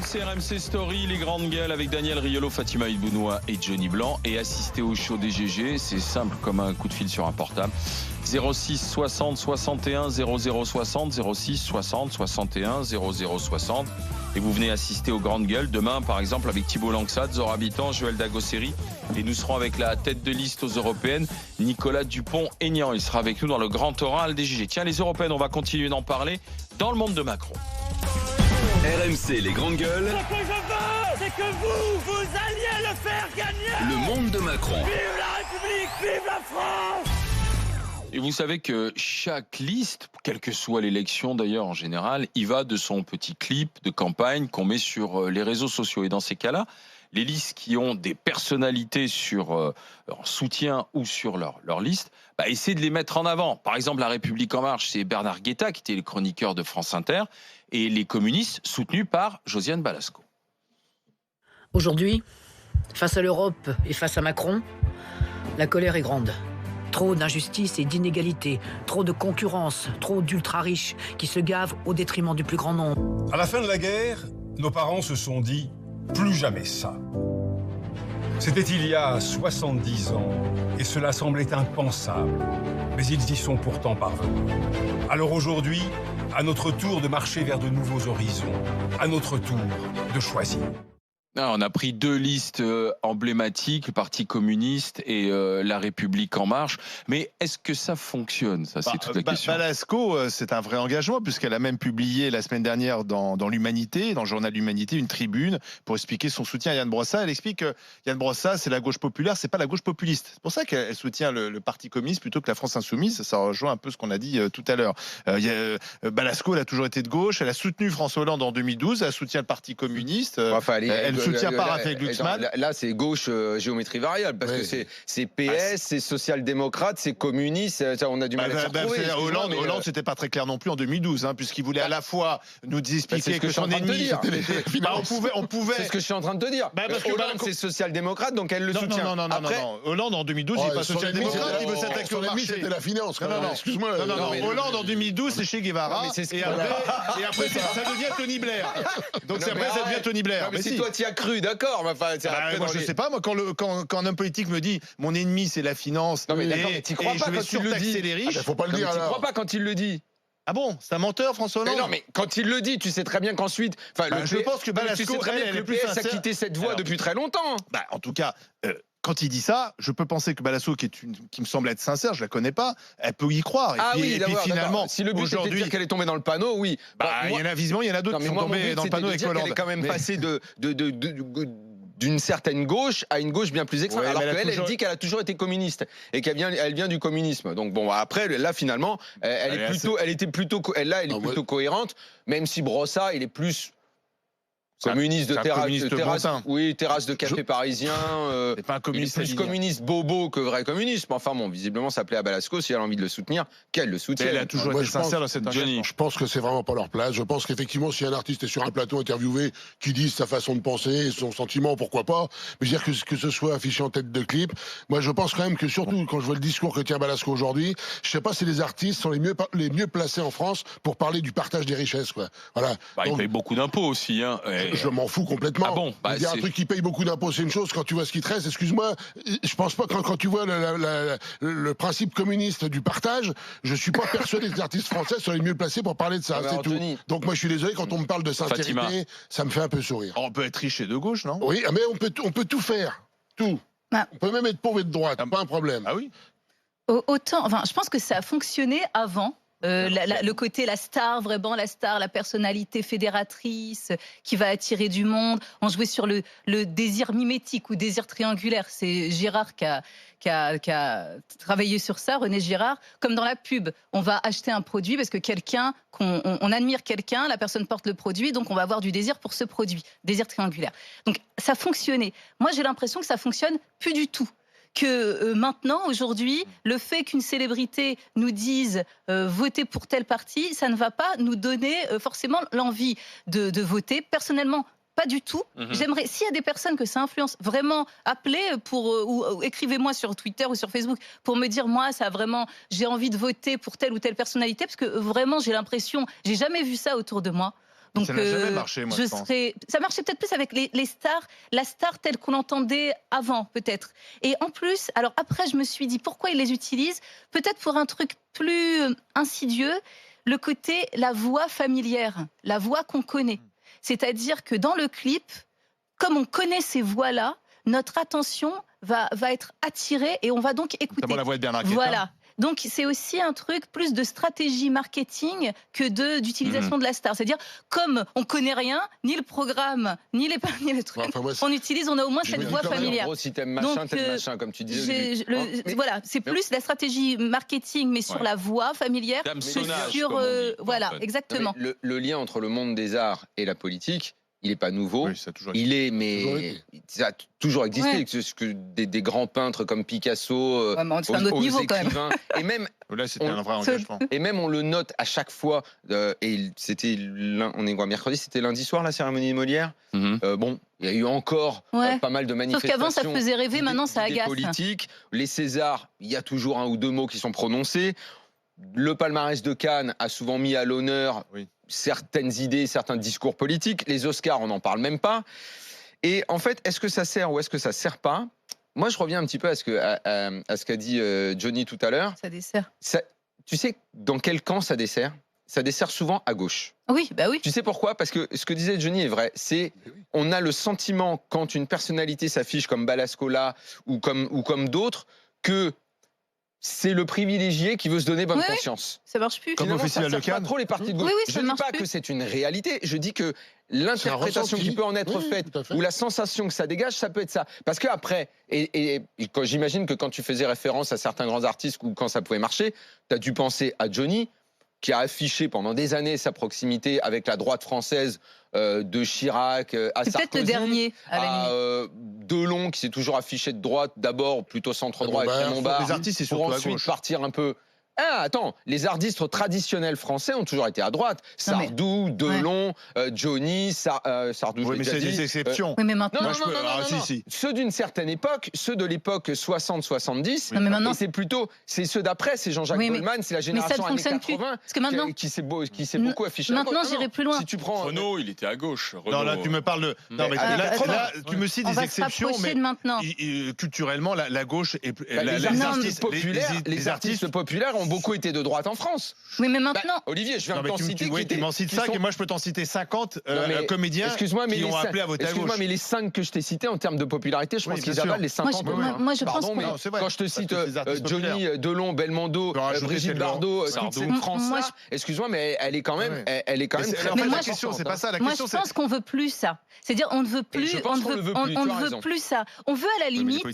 C'est RMC Story, les grandes gueules avec Daniel Riolo, Fatima Ilbounoua et Johnny Blanc. Et assister au show des GG, c'est simple comme un coup de fil sur un portable. 06 60 61 00 60, 06 60 61 00 60. Et vous venez assister aux grandes gueules. Demain, par exemple, avec Thibault Langsat, Zora Habitant, Joël Dagosseri. Et nous serons avec la tête de liste aux Européennes, Nicolas Dupont-Aignan. Il sera avec nous dans le grand oral des GG. Tiens, les Européennes, on va continuer d'en parler dans le monde de Macron. RMC, les grandes gueules. Ce que je veux, c'est que vous alliez le faire gagner. Le monde de Macron. Vive la République, vive la France. Et vous savez que chaque liste, quelle que soit l'élection d'ailleurs en général, il va de son petit clip de campagne qu'on met sur les réseaux sociaux. Et dans ces cas-là, les listes qui ont des personnalités en soutien ou sur leur liste, essaient de les mettre en avant. Par exemple, La République En Marche, c'est Bernard Guetta qui était le chroniqueur de France Inter, et les communistes soutenus par Josiane Balasco. Aujourd'hui, face à l'Europe et face à Macron, la colère est grande. Trop d'injustice et d'inégalité, trop de concurrence, trop d'ultra-riches qui se gavent au détriment du plus grand nombre. À la fin de la guerre, nos parents se sont dit « plus jamais ça ». C'était il y a 70 ans et cela semblait impensable. Mais ils y sont pourtant parvenus. Alors aujourd'hui, à notre tour de marcher vers de nouveaux horizons, à notre tour de choisir. On a pris deux listes emblématiques, le Parti communiste et La République En Marche. Mais est-ce que ça fonctionne? Ça, c'est toute la question. Balasco, c'est un vrai engagement, puisqu'elle a même publié la semaine dernière dans l'Humanité, dans le journal L'Humanité, une tribune pour expliquer son soutien à Yann Brossa. Elle explique que Yann Brossa, c'est la gauche populaire, c'est pas la gauche populiste. C'est pour ça qu'elle soutient le Parti communiste plutôt que la France insoumise. Ça rejoint un peu ce qu'on a dit tout à l'heure. Balasco, elle a toujours été de gauche. Elle a soutenu François Hollande en 2012. Elle soutient le Parti communiste. Elle soutient pas Raphaël Glucksmann. Là, c'est gauche géométrie variable, parce que c'est PS, c'est social-démocrate, c'est communiste. On a du mal à se retrouver. Hollande, c'était pas très clair non plus en 2012, puisqu'il voulait à la fois nous expliquer que son ennemi. On pouvait. C'est ce que je suis en train de te dire. Hollande, c'est social-démocrate, donc elle le soutient. Non. Hollande en 2012, il n'est pas social-démocrate, il veut s'attaquer au marché. C'était la finance. Excuse-moi. Hollande en 2012, c'est Che Guevara. Et après, ça devient Tony Blair. Donc après, ça devient Tony Blair. Mais si toi, tu y as cru, d'accord. Moi, je sais pas. Moi, quand un homme politique me dit mon ennemi, c'est la finance, non, mais je vais surtaxer les riches. Faut pas le dire. Tu crois pas quand il le dit? Ah bon, c'est un menteur, François Hollande? Non, mais quand il le dit, tu sais très bien qu'ensuite. Je pense que Balasco, tu sais très bien que le PS a quitté cette voie depuis très longtemps. En tout cas. Quand il dit ça, je peux penser que Balasco, qui me semble être sincère, je la connais pas, elle peut y croire. Et puis finalement, si le but était de dire qu'elle est tombée dans le panneau, oui. Il y en a visiblement, il y en a d'autres qui sont tombés dans le panneau avec Hollande. Elle est quand même passée d'une certaine gauche à une gauche bien plus extrême. Alors qu'elle dit qu'elle a toujours été communiste et elle vient du communisme. Donc bon, après, là finalement, elle est plutôt cohérente, même si Brossa, il est plus communiste de terrasse de café parisien. C'est pas un communiste. Plus communiste bobo que vrai communiste. Enfin bon, visiblement, ça plaît à Balasco. Si elle a envie de le soutenir, qu'elle le soutienne. Elle a toujours été sincère dans cette engagement. Je pense que c'est vraiment pas leur place. Je pense qu'effectivement, si un artiste est sur un plateau interviewé, qui dit sa façon de penser, son sentiment, pourquoi pas. Mais je veux dire que ce soit affiché en tête de clip. Moi, je pense quand même que surtout quand je vois le discours que tient Balasco aujourd'hui, je sais pas si les artistes sont les mieux placés en France pour parler du partage des richesses, quoi. Voilà. Ils payent beaucoup d'impôts aussi, Je m'en fous complètement. Ah bon, dire un truc qui paye beaucoup d'impôts, c'est une chose. Quand tu vois ce qui te reste, excuse-moi, je pense pas quand tu vois le principe communiste du partage, je suis pas persuadé que les artistes français sont les mieux placés pour parler de ça. C'est tout. Donc moi, je suis désolé, quand on me parle de sincérité, Fatima, ça me fait un peu sourire. On peut être riche et de gauche, non? Oui, mais on peut tout faire, tout. On peut même être pauvre et de droite, pas un problème. Ah oui. Je pense que ça a fonctionné avant. Le côté la star, vraiment la star, la personnalité fédératrice qui va attirer du monde. On jouait sur le désir mimétique ou désir triangulaire. C'est Girard qui a travaillé sur ça, René Girard. Comme dans la pub, on va acheter un produit parce que on admire quelqu'un, la personne porte le produit, donc on va avoir du désir pour ce produit, désir triangulaire. Donc ça fonctionnait. Moi j'ai l'impression que ça fonctionne plus du tout. Que maintenant, aujourd'hui, le fait qu'une célébrité nous dise votez pour tel parti, ça ne va pas nous donner forcément l'envie de voter. Personnellement, pas du tout. J'aimerais, s'il y a des personnes que ça influence, vraiment appelez ou écrivez-moi sur Twitter ou sur Facebook pour me dire, moi, ça vraiment, j'ai envie de voter pour telle ou telle personnalité, parce que vraiment, j'ai l'impression, j'ai jamais vu ça autour de moi. Donc, ça n'a jamais marché, moi, je pense. Ça marchait peut-être plus avec les stars, la star telle qu'on l'entendait avant, peut-être. Et en plus, alors après, je me suis dit, pourquoi ils les utilisent? Peut-être pour un truc plus insidieux, le côté, la voix familière, la voix qu'on connaît. C'est-à-dire que dans le clip, comme on connaît ces voix-là, notre attention va être attirée et on va donc écouter. Notamment la voix de Bernard Guetta. Voilà. Donc c'est aussi un truc plus de stratégie marketing que d'utilisation de la star. C'est-à-dire, comme on connaît rien, ni le programme, ni les trucs, on a au moins cette voix familière. En gros, si t'aimes machin, t'aimes machin, comme tu disais. Voilà, c'est plus la stratégie marketing, mais sur la voix familière. Voilà, exactement. Le lien entre le monde des arts et la politique, il n'est pas nouveau. Oui, ça a toujours ça a toujours existé. Que des grands peintres comme Picasso, c'est un autre niveau quand même. Et même, là, c'était un vrai engagement. Et même on le note à chaque fois. Et c'était on est quoi, mercredi, c'était lundi soir la cérémonie Molière. Bon, il y a eu encore pas mal de manifestations. Sauf qu'avant ça faisait rêver, maintenant ça agace. Politiques, les Césars, il y a toujours un ou deux mots qui sont prononcés. Le palmarès de Cannes a souvent mis à l'honneur certaines idées, certains discours politiques. Les Oscars, on n'en parle même pas. Et en fait, est-ce que ça sert ou est-ce que ça sert pas? Moi, je reviens un petit peu à ce qu'a dit Johnny tout à l'heure. Ça dessert. Tu sais dans quel camp ça dessert? Ça dessert souvent à gauche. Oui, bah oui. Tu sais pourquoi? Parce que ce que disait Johnny est vrai. On a le sentiment, quand une personnalité s'affiche comme Balascola ou comme d'autres, que c'est le privilégié qui veut se donner bonne conscience. Ça marche plus. Comme au Festival de Cannes. Pas trop les partis de gauche. Je ne dis pas que c'est une réalité. Je dis que l'interprétation qui peut en être faite ou la sensation que ça dégage, ça peut être ça. Parce que après, et j'imagine que quand tu faisais référence à certains grands artistes ou quand ça pouvait marcher, tu as dû penser à Johnny, qui a affiché pendant des années sa proximité avec la droite française, de Chirac à Sarkozy. C'est peut-être le dernier, à Delon, qui s'est toujours affiché de droite, d'abord plutôt centre-droit avec Raymond Barre, les artistes, c'est pour ensuite partir un peu... Ah, attends, les artistes traditionnels français ont toujours été à droite. Sardou, Delon, Johnny, Sardou. Oui, mais c'est des exceptions. Oui, mais maintenant... Non. Ceux d'une certaine époque, ceux de l'époque 60-70, mais maintenant... c'est ceux d'après, c'est Jean-Jacques Goldman, c'est la génération années 80 qui s'est beaucoup affiché. Maintenant, j'irai plus loin. Si tu prends... Renaud, il était à gauche. Non, là, tu me parles de... Non, mais là, tu me cites des exceptions, mais culturellement, la gauche et les artistes populaires ont beaucoup été de droite en France. Oui, mais maintenant... Olivier, je viens de t'en citer. Tu m'en cites 5 et moi je peux t'en citer 50 comédiens qui ont appelé à voter à gauche. Excuse-moi, mais les 5 que je t'ai cités en termes de popularité, je pense qu'ils avalent les 50. Moi, je pense que... Quand je te cite Johnny, Delon, Belmondo, Brigitte Bardot, François, excuse-moi, mais elle est quand même très... La question, c'est pas ça. La question, moi, je pense qu'on veut plus ça. C'est-à-dire, on ne veut plus... On ne veut plus ça. On veut à la limite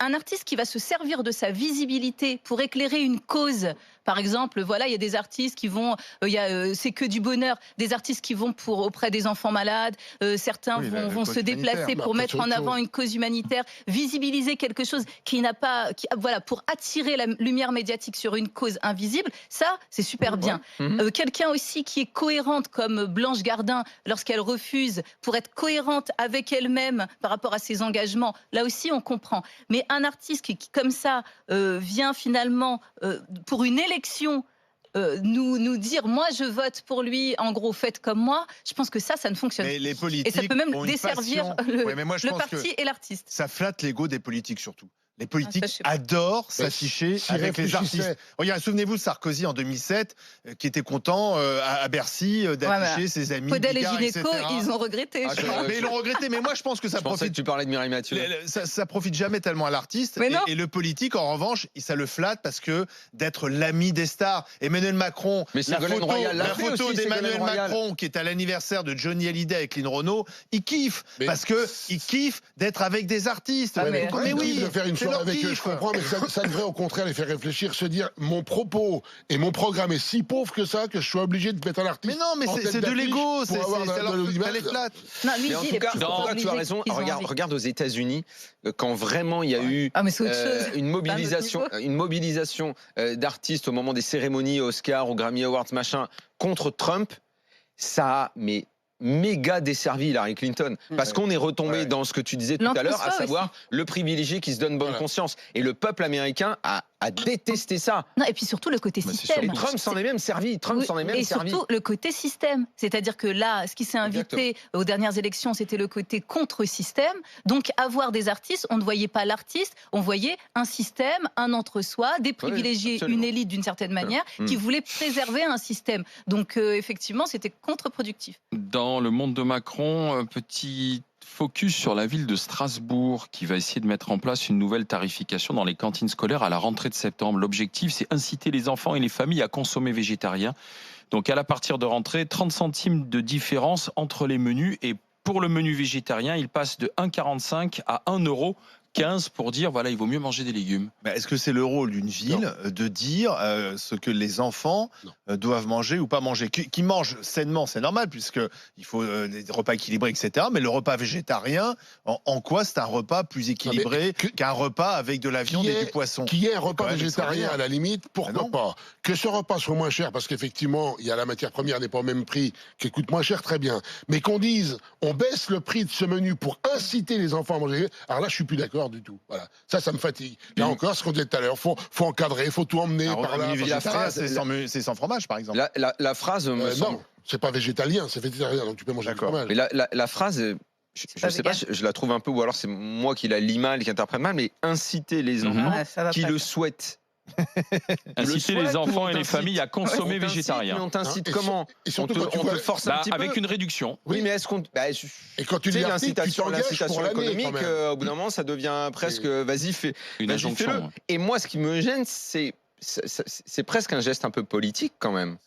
un artiste qui va se servir de sa visibilité pour éclairer une cause. Par exemple, voilà, il y a des artistes qui vont, c'est que du bonheur, des artistes qui vont auprès des enfants malades, certains vont se déplacer pour mettre en avant une cause humanitaire, visibiliser quelque chose qui n'a pas, voilà, pour attirer la lumière médiatique sur une cause invisible. Ça, c'est super bien. Quelqu'un aussi qui est cohérente comme Blanche Gardin, lorsqu'elle refuse pour être cohérente avec elle-même par rapport à ses engagements, là aussi on comprend. Mais un artiste qui comme ça vient finalement pour une élection nous dire moi je vote pour lui, en gros faites comme moi, je pense que ça ne fonctionne pas. Les politiques, et ça peut même desservir le parti et l'artiste. Ça flatte l'ego des politiques surtout. Les politiques adorent s'afficher avec les artistes. Regarde, souvenez-vous de Sarkozy en 2007, qui était content à Bercy d'afficher ses amis. Podel et Gineco, ils ont regretté. Mais ils l'ont regretté. Mais moi, je pense que ça profite. Tu parlais de Mireille Mathieu. Ça profite jamais tellement à l'artiste. Et le politique, en revanche, ça le flatte parce que d'être l'ami des stars. Emmanuel Macron, la photo d'Emmanuel Macron qui est à l'anniversaire de Johnny Hallyday avec Lynn Renault, il kiffe parce que il kiffe d'être avec des artistes. Mais oui, de faire une avec eux, je comprends, mais ça devrait au contraire les faire réfléchir, se dire mon propos et mon programme est si pauvre que ça que je suis obligé de mettre un artiste. Mais non, mais c'est de l'ego, c'est les plates. Mais en tout cas, tu as raison. Regarde aux États-Unis, quand vraiment il y a eu une mobilisation d'artistes au moment des cérémonies Oscar ou Grammy Awards machin contre Trump, ça a méga desservi Hillary Clinton parce qu'on est retombé dans ce que tu disais tout à l'heure, à savoir le privilégié qui se donne bonne conscience, et le peuple américain a a détesté ça. Non, et puis surtout le côté système. Et Trump s'en est même servi. Et surtout le côté système. C'est-à-dire que là, ce qui s'est invité aux dernières élections, c'était le côté contre-système. Donc, avoir des artistes, on ne voyait pas l'artiste, on voyait un système, un entre-soi, des privilégiés, une élite d'une certaine manière, qui voulait préserver un système. Donc, effectivement, c'était contre-productif. Dans le monde de Macron, petit focus sur la ville de Strasbourg qui va essayer de mettre en place une nouvelle tarification dans les cantines scolaires à la rentrée de septembre. L'objectif, c'est inciter les enfants et les familles à consommer végétarien. Donc à la partir de rentrée, 30 centimes de différence entre les menus. Et pour le menu végétarien, il passe de 1,45 à 1,15 € pour dire, voilà, il vaut mieux manger des légumes. Est-ce que c'est le rôle d'une ville de dire ce que les enfants doivent manger ou pas manger? Qui mangent sainement, c'est normal, puisqu'il faut des repas équilibrés, etc. Mais le repas végétarien, en quoi c'est un repas plus équilibré qu'un repas avec de la viande et du poisson? Qui est un repas végétarien, à la limite, pourquoi pas? Que ce repas soit moins cher, parce qu'effectivement, il y a la matière première n'est pas au même prix, qui coûte moins cher, très bien. Mais qu'on dise, on baisse le prix de ce menu pour inciter les enfants à manger, alors là, je suis plus d'accord du tout. Voilà. Ça me fatigue. Là encore, ce qu'on disait tout à l'heure, faut encadrer, faut tout emmener par là. La phrase, c'est sans fromage, par exemple. La phrase me semble... Non, c'est pas végétalien, c'est végétarien, donc tu peux manger du fromage. Mais la phrase... Je ne sais pas, je la trouve un peu, ou alors c'est moi qui la lis mal, qui interprète mal, mais inciter les enfants qui le souhaitent. Inciter les enfants et les familles à consommer végétarien. Mais on t'incite comment? On te force un petit peu avec une réduction. Oui, mais est-ce qu'on... Et quand tu dis l'incitation économique, au bout d'un moment, ça devient presque vas-y, fais une injonction. Et moi, ce qui me gêne, c'est presque un geste un peu politique quand même.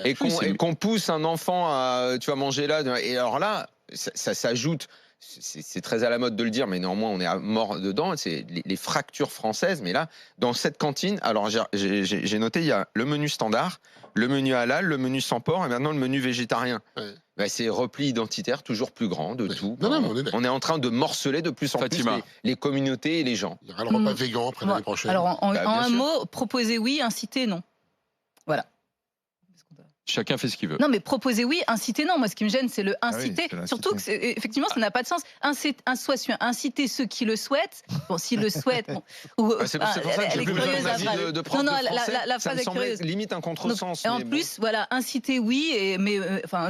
Et qu'on pousse un enfant à manger là. Et alors là, ça s'ajoute. C'est très à la mode de le dire, mais néanmoins on est à mort dedans. C'est les fractures françaises. Mais là, dans cette cantine, alors j'ai noté, il y a le menu standard, le menu halal, le menu sans porc et maintenant le menu végétarien. C'est repli identitaire toujours plus grand de tout. On est en train de morceler de plus en plus les communautés et les gens. Il y aura le repas végan après l'année prochaine. Alors en un mot, proposer oui, inciter non. Voilà. Chacun fait ce qu'il veut. Non, mais proposer oui, inciter non. Moi, ce qui me gêne, c'est le inciter. Surtout que, effectivement, ça n'a pas de sens. Inciter ceux qui le souhaitent. Bon, s'ils le souhaitent. C'est pour ça que j'ai plus besoin de prendre la phrase est curieuse. Limite un contresens. Et en plus, voilà, inciter oui,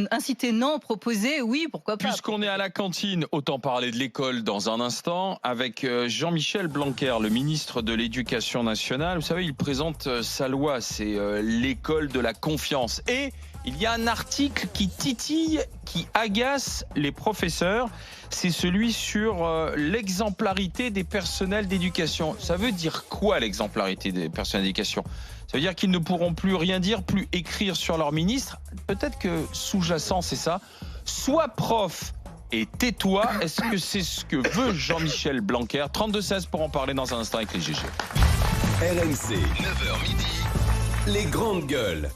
inciter non, proposer oui, pourquoi pas. Puisqu'on est à la cantine, autant parler de l'école dans un instant avec Jean-Michel Blanquer, le ministre de l'Éducation nationale. Vous savez, il présente sa loi, c'est l'école de la confiance. Et il y a un article qui titille, qui agace les professeurs. C'est celui sur l'exemplarité des personnels d'éducation. Ça veut dire quoi, l'exemplarité des personnels d'éducation? Ça veut dire qu'ils ne pourront plus rien dire, plus écrire sur leur ministre. Peut-être que sous-jacent, c'est ça. Sois prof et tais-toi. Est-ce que c'est ce que veut Jean-Michel Blanquer? 32-16 pour en parler dans un instant avec les GG. RMC, 9h midi, les grandes gueules.